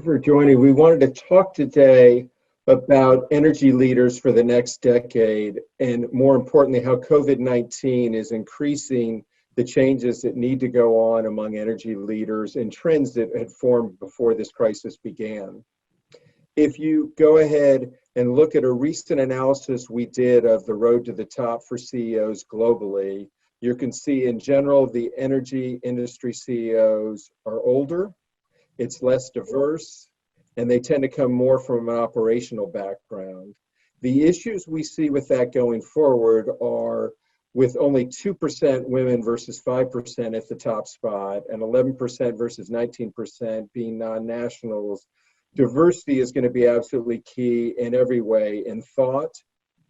you for joining. We wanted to talk today about energy leaders for the next decade, and more importantly, how COVID-19 is increasing the changes that need to go on among energy leaders and trends that had formed before this crisis began. If you go ahead and look at a recent analysis we did of the road to the top for CEOs globally, you can see in general the energy industry CEOs are older, it's less diverse, and they tend to come more from an operational background. The issues we see with that going forward are with only 2% women versus 5% at the top spot and 11% versus 19% being non-nationals. Diversity is going to be absolutely key in every way, in thought,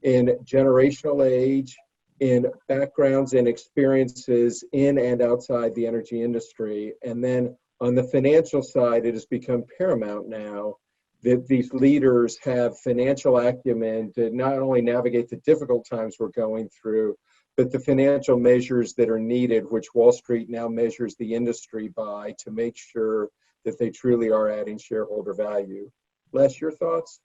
in generational age, in backgrounds and experiences in and outside the energy industry. And then on the financial side, it has become paramount now that these leaders have financial acumen to not only navigate the difficult times we're going through, but the financial measures that are needed, which Wall Street now measures the industry by, to make sure that they truly are adding shareholder value. Les, your thoughts?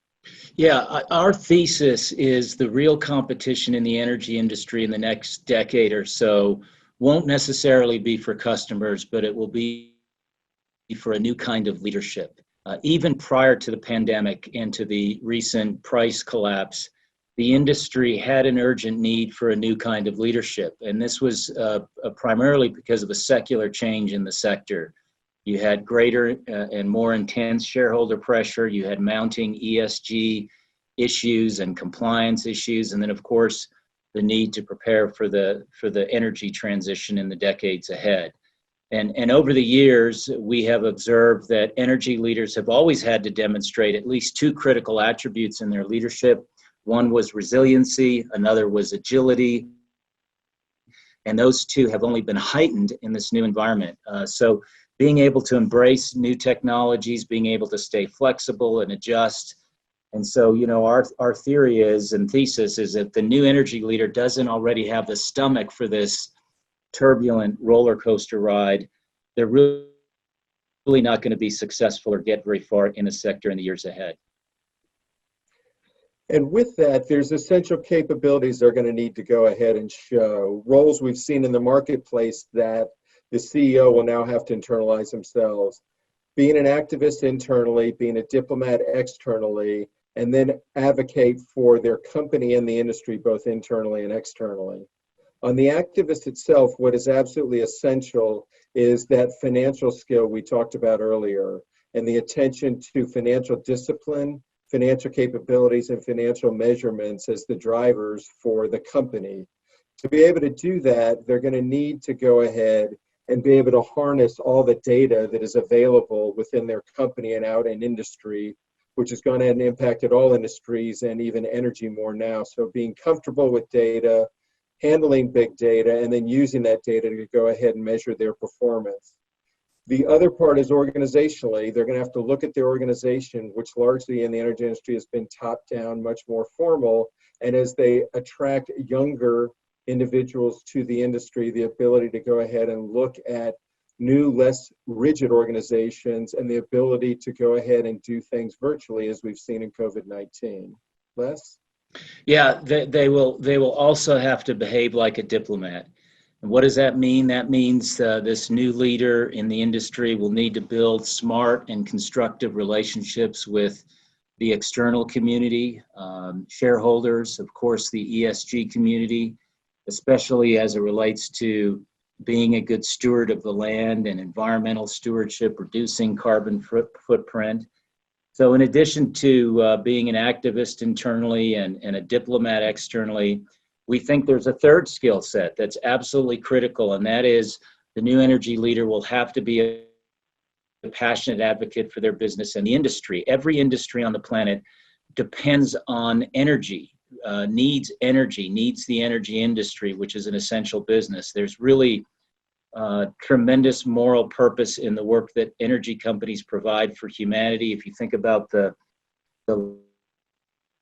Yeah, our thesis is the real competition in the energy industry in the next decade or so won't necessarily be for customers, but it will be for a new kind of leadership. Even prior to the pandemic and to the recent price collapse, the industry had an urgent need for a new kind of leadership. And this was primarily because of a secular change in the sector. You had greater and more intense shareholder pressure. You had mounting ESG issues and compliance issues. And then, of course, the need to prepare for the energy transition in the decades ahead. And over the years, we have observed that energy leaders have always had to demonstrate at least two critical attributes in their leadership. One was resiliency, another was agility. And those two have only been heightened in this new environment. So being able to embrace new technologies, being able to stay flexible and adjust. And so, our theory is and thesis is that the new energy leader doesn't already have the stomach for this turbulent roller coaster ride. They're really not going to be successful or get very far in a sector in the years ahead. And with that, there's essential capabilities they're going to need to go ahead and show. Roles we've seen in the marketplace that the CEO will now have to internalize themselves. Being an activist internally, being a diplomat externally, and then advocate for their company and the industry, both internally and externally. On the activist itself, what is absolutely essential is that financial skill we talked about earlier, and the attention to financial discipline, financial capabilities, and financial measurements as the drivers for the company. To be able to do that, they're going to need to go ahead and be able to harness all the data that is available within their company and out in industry, which has gone ahead and impacted all industries and even energy more now. So being comfortable with data, handling big data, and then using that data to go ahead and measure their performance. The other part is organizationally. They're going to have to look at their organization, which largely in the energy industry has been top down, much more formal. And as they attract younger individuals to the industry, the ability to go ahead and look at new, less rigid organizations and the ability to go ahead and do things virtually, as we've seen in COVID-19. Les? Yeah, they will also have to behave like a diplomat. And what does that mean? That means this new leader in the industry will need to build smart and constructive relationships with the external community, shareholders, of course, the ESG community, especially as it relates to being a good steward of the land and environmental stewardship, reducing carbon footprint. So in addition to being an activist internally and a diplomat externally, we think there's a third skill set that's absolutely critical, and that is the new energy leader will have to be a passionate advocate for their business and the industry. Every industry on the planet depends on energy, needs the energy industry, which is an essential business. There's really tremendous moral purpose in the work that energy companies provide for humanity. If you think about the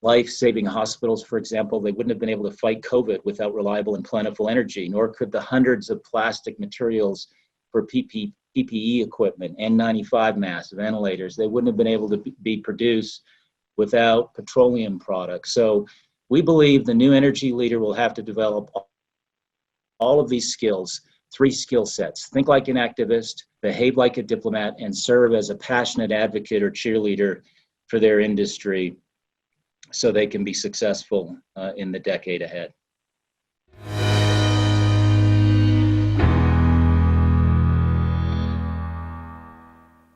life-saving hospitals, for example, they wouldn't have been able to fight COVID without reliable and plentiful energy, nor could the hundreds of plastic materials for PPE equipment, N95 masks, ventilators. They wouldn't have been able to be produced without petroleum products. So we believe the new energy leader will have to develop all of these skills, 3 skill sets. Think like an activist, behave like a diplomat, and serve as a passionate advocate or cheerleader for their industry so they can be successful in the decade ahead.